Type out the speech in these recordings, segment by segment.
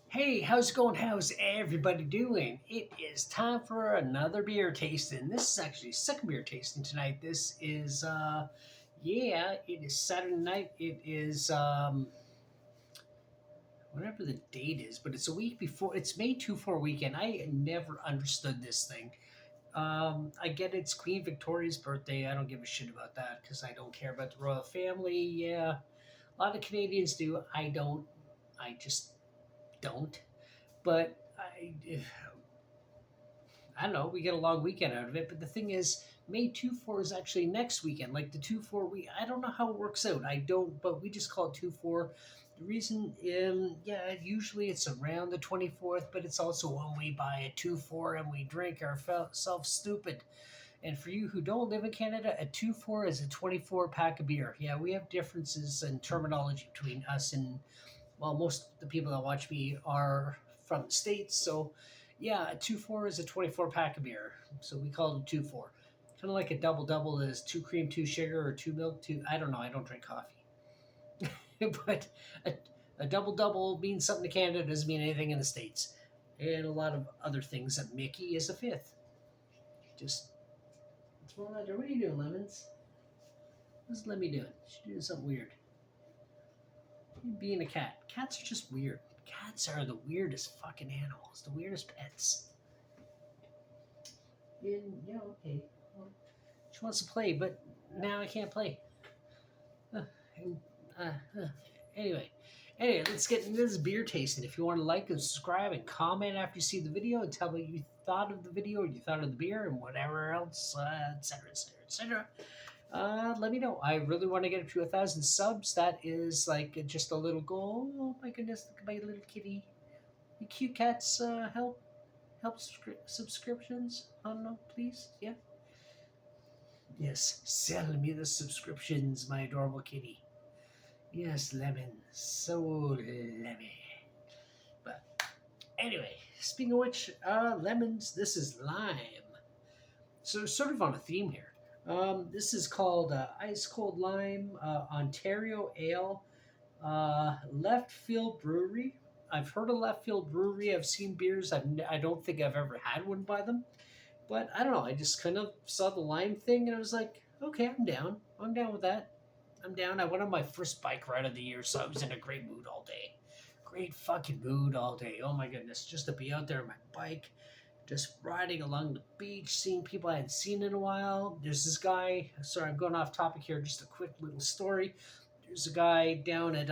Hey, how's it going? How's everybody doing? It is time for another beer tasting. This is actually second beer tasting tonight. This is it is Saturday night. It is whatever the date is, but it's a week before. It's May 2-4 weekend. I never understood this thing. I get it's Queen Victoria's birthday. I don't give a shit about that because I don't care about the royal family. Yeah, a lot of Canadians do. I don't. I just don't. But I don't know. We get a long weekend out of it, but the thing is, May 2-4 is actually next weekend. Like the 2-4 we I don't know how it works out. I don't, but we just call it 2-4. The reason, usually it's around the 24th, but it's also when we buy a 2-4 and we drink ourselves stupid. And for you who don't live in Canada, a 2-4 is a 24 pack of beer. Yeah, we have differences in terminology between us and well, most of the people that watch me are from the States. So, yeah, a 2-4 is a 24 pack of beer. So we call it a 2-4. Kind of like a double double is two cream, two sugar, or two milk, two. I don't know. I don't drink coffee. but a, a double double means something to Canada, doesn't mean anything in the States. And a lot of other things. That Mickey is a fifth. Just, what's going on there? What are you doing, Lemons? What's Lemmy doing? She's doing something weird. Being a cat. Cats are just weird. Cats are the weirdest fucking animals, the weirdest pets. And yeah, okay. Well, she wants to play, but now I can't play. Uh, and, uh, uh, anyway, let's get into this beer tasting. If you want to like and subscribe and comment after you see the video and tell me what you thought of the video, or you thought of the beer, and whatever else, etc., etc., etc. Let me know. I really want to get up to 1,000 subs. That is like just a little goal. Oh my goodness, look at my little kitty. The cute cats help subscriptions. I don't know, please. Yeah. Yes, sell me the subscriptions, my adorable kitty. Yes, lemon, so lemon. But anyway, speaking of which, lemons. This is lime. So sort of on a theme here. This is called Ice Cold Lime Ontario Ale, Left Field Brewery. I've heard of Left Field Brewery. I've seen beers. I don't think I've ever had one by them. But I don't know. I just kind of saw the lime thing and I was like, okay, I'm down. I'm down with that. I'm down. I went on my first bike ride of the year, so I was in a great mood all day. Great fucking mood all day. Oh my goodness. Just to be out there on my bike, just riding along the beach, seeing people I hadn't seen in a while. There's this guy. Sorry, I'm going off topic here. Just a quick little story. There's a guy down at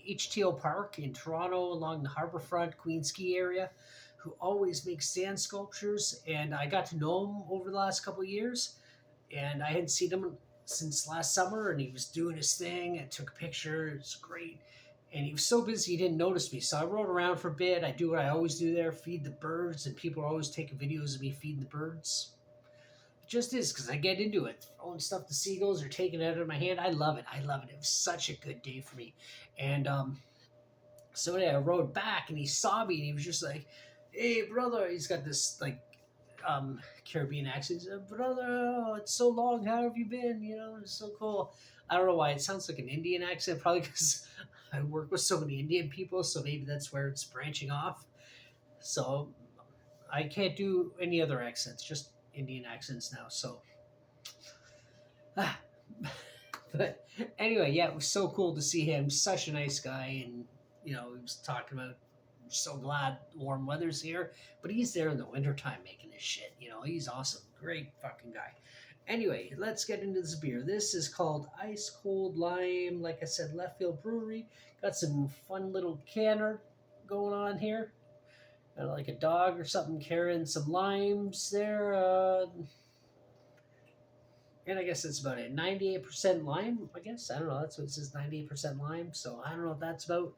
HTO Park in Toronto along the Harbourfront Queen Ski area who always makes sand sculptures. And I got to know him over the last couple of years. And I hadn't seen him since last summer. And he was doing his thing. I took a picture. It's great. And he was so busy he didn't notice me. So I rode around for a bit. I do what I always do there, feed the birds. And people are always taking videos of me feeding the birds. It just is because I get into it. Throwing stuff to seagulls or taking it out of my hand. I love it. I love it. It was such a good day for me. And so yeah, I rode back and he saw me and he was just like, hey, brother. He's got this like Caribbean accent. He said, brother, oh, it's so long. How have you been? You know, it's so cool. I don't know why it sounds like an Indian accent, probably because I work with so many Indian people, so maybe that's where it's branching off. So I can't do any other accents, just Indian accents now. So, ah. But anyway, yeah, it was so cool to see him. Such a nice guy, and he was talking about. So glad warm weather's here, but he's there in the wintertime making his shit. He's awesome, great fucking guy. Anyway, let's get into this beer. This is called Ice Cold Lime. Like I said, Left Field Brewery. Got some fun little canner going on here. Like a dog or something carrying some limes there. And I guess it's about it. 98% lime, I guess. I don't know. That's what it says, 98% lime. So I don't know what that's about.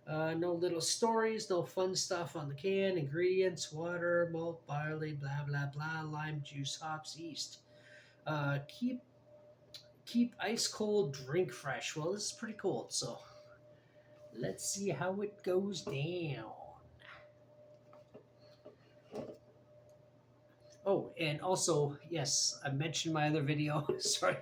No little stories, no fun stuff on the can. Ingredients: water, malt, barley, blah blah blah, lime juice, hops, yeast. Keep ice cold, drink fresh. Well, this is pretty cold, so let's see how it goes down. Oh, and also, yes, I mentioned my other video. Sorry,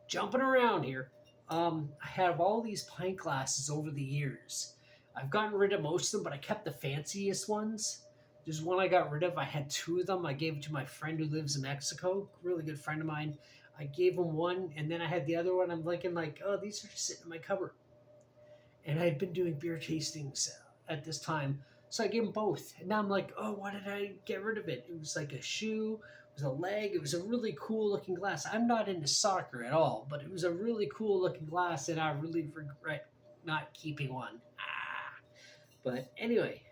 jumping around here. I have all these pint glasses over the years, I've gotten rid of most of them, but I kept the fanciest ones. There's one I got rid of. I had two of them. I gave it to my friend who lives in Mexico, really good friend of mine. I gave him one, and then I had the other one. I'm thinking like, oh, these are just sitting in my cupboard. And I had been doing beer tastings at this time, so I gave him both. And now I'm like, oh, why did I get rid of it? It was like a shoe, it was a leg, it was a really cool looking glass. I'm not into soccer at all, but it was a really cool looking glass, and I really regret not keeping one. But anyway,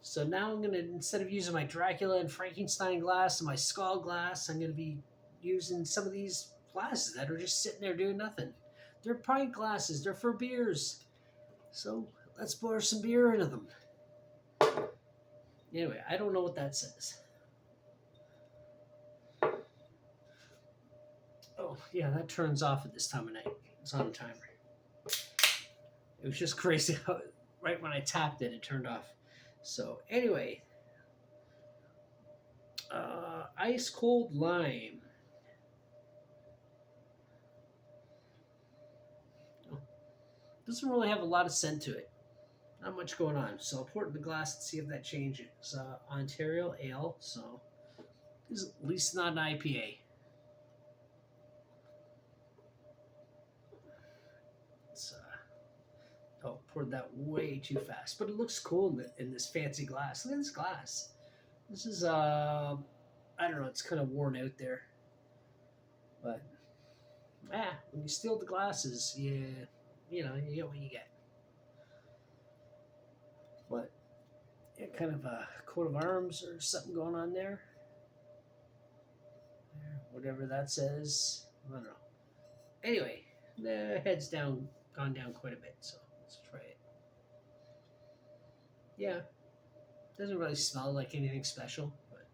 so now I'm gonna, instead of using my Dracula and Frankenstein glass and my skull glass, I'm gonna be using some of these glasses that are just sitting there doing nothing. They're pint glasses. They're for beers. So let's pour some beer into them. Anyway, I don't know what that says. Oh, yeah, that turns off at this time of night. It's on a timer. It was just crazy how right when I tapped it, it turned off. So, anyway, ice cold lime. Oh, doesn't really have a lot of scent to it. Not much going on. So I'll pour it in the glass and see if that changes. Ontario Ale, so this is at least not an IPA. It's oh, poured that way too fast, but it looks cool in this fancy glass. Look at this glass. This is I don't know. It's kind of worn out there, but when you steal the glasses, you know, you get what you get. But yeah, kind of a coat of arms or something going on there. Whatever that says. I don't know. Anyway, the head's gone down quite a bit, so let's try it. Yeah, doesn't really smell like anything special, but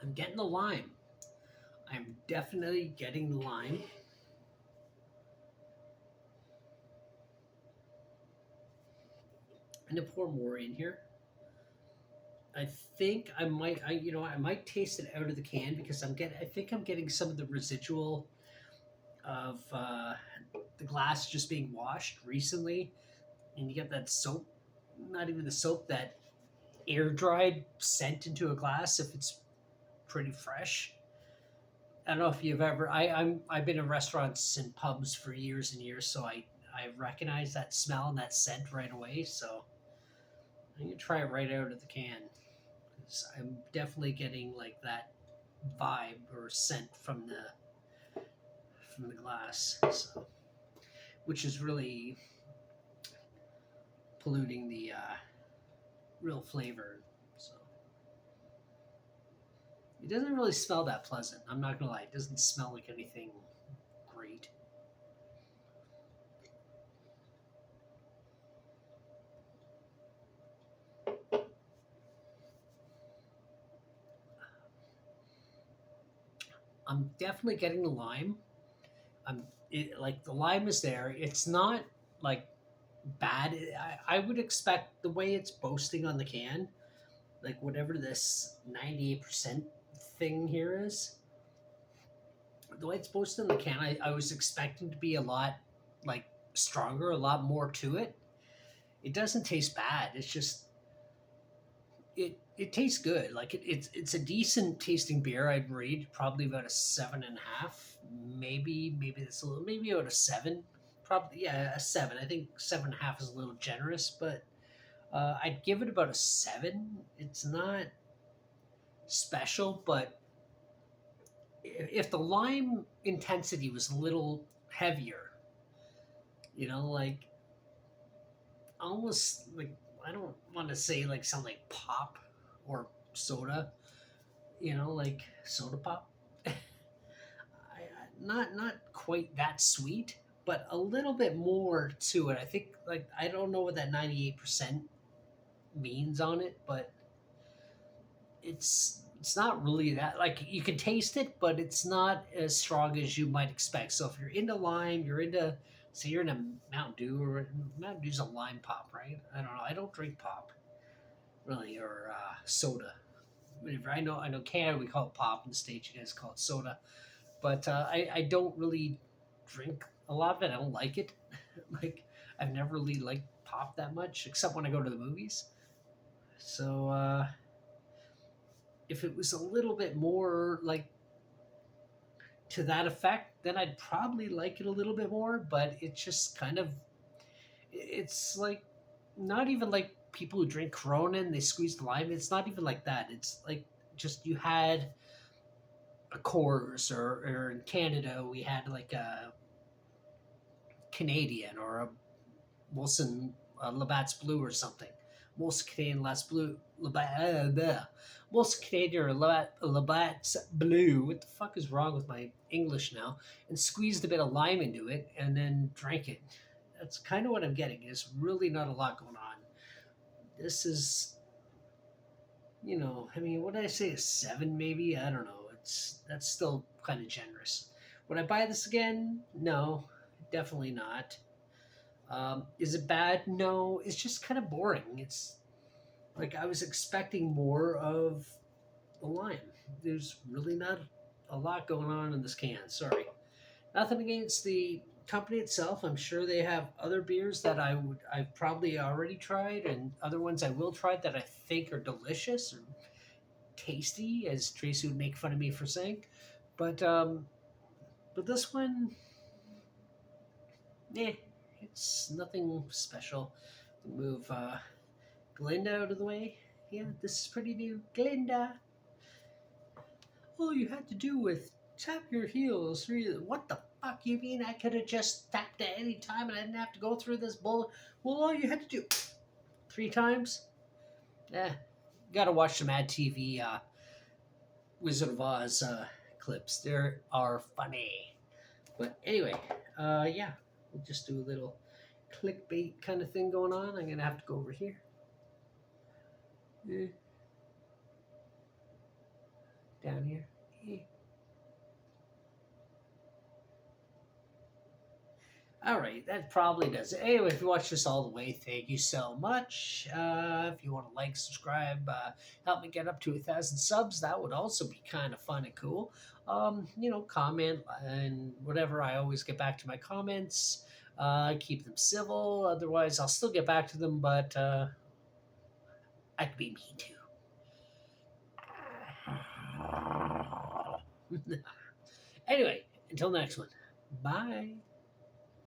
I'm getting the lime. I'm definitely getting the lime. I'm gonna pour more in here. I think I might taste it out of the can because I think I'm getting some of the residual of the glass just being washed recently, and you get that soap, not even the soap, that air dried scent into a glass if it's pretty fresh. I don't know if you've ever. I've been in restaurants and pubs for years and years, so I recognize that smell and that scent right away. So I'm gonna try it right out of the can. 'Cause I'm definitely getting like that vibe or scent from the glass. So, which is really polluting the real flavor. So it doesn't really smell that pleasant. I'm not gonna lie. It doesn't smell like anything great. I'm definitely getting the lime. Like the lime is there. It's not like bad. I would expect the way it's boasting on the can, like whatever this 98% thing here is, the way it's posted in the can, I was expecting to be a lot like stronger, a lot more to it. It doesn't taste bad. It's just it tastes good. Like it's a decent tasting beer. I'd rate probably about a 7.5. Maybe it's a little, maybe about a 7. Probably, yeah, a 7. I think 7.5 is a little generous, but I'd give it about a 7. It's not special, but if the lime intensity was a little heavier, like almost like, I don't want to say like something like pop or soda, like soda pop. Not quite that sweet, but a little bit more to it. I think, like, I don't know what that 98% means on it, but it's not really that, like, you can taste it, but it's not as strong as you might expect. So if you're into lime, you're into, say you're in a Mountain Dew, or Mountain Dew's a lime pop, right? I don't know. I don't drink pop really, or soda. whatever. I know Canada we call it pop, in the States you guys call it soda. But I don't really drink a lot of it. I don't like it. Like I've never really liked pop that much, except when I go to the movies. So if it was a little bit more like to that effect, then I'd probably like it a little bit more. But it's just kind of, it's like not even like people who drink Corona and they squeeze the lime. It's not even like that. It's like just you had a Coors, or in Canada we had like a Canadian or a Wilson Labatt's Blue or something. Molson Canadian Labatt's Blue, Molson Canadian or Labatt's Blue. What the fuck is wrong with my English now? And squeezed a bit of lime into it and then drank it. That's kind of what I'm getting. There's really not a lot going on. This is, I mean, what did I say? A seven, maybe? I don't know. That's still kind of generous. Would I buy this again? No, definitely not. Is it bad? No, it's just kind of boring. It's like I was expecting more of the lime. There's really not a lot going on in this can. Sorry. Nothing against the company itself. I'm sure they have other beers that I've probably already tried, and other ones I will try that I think are delicious or tasty, as Tracy would make fun of me for saying. But but this one, eh, it's nothing special. Move Glinda out of the way. Yeah, this is pretty new. Glinda. All you had to do was tap your heels. Really, what the fuck you mean? I could have just tapped at any time and I didn't have to go through this bull. Well, all you had to do three times. Eh, gotta watch some Ad TV Wizard of Oz clips. They are funny. But anyway, yeah, we'll just do a little clickbait kind of thing going on. I'm gonna have to go over here. Eh, down here. Eh. All right, that probably does it. Anyway, if you watched this all the way, thank you so much. If you want to like, subscribe, help me get up to 1,000 subs, that would also be kind of fun and cool. Comment and whatever. I always get back to my comments. Keep them civil. Otherwise, I'll still get back to them, but I could be mean too. Anyway, until next one. Bye.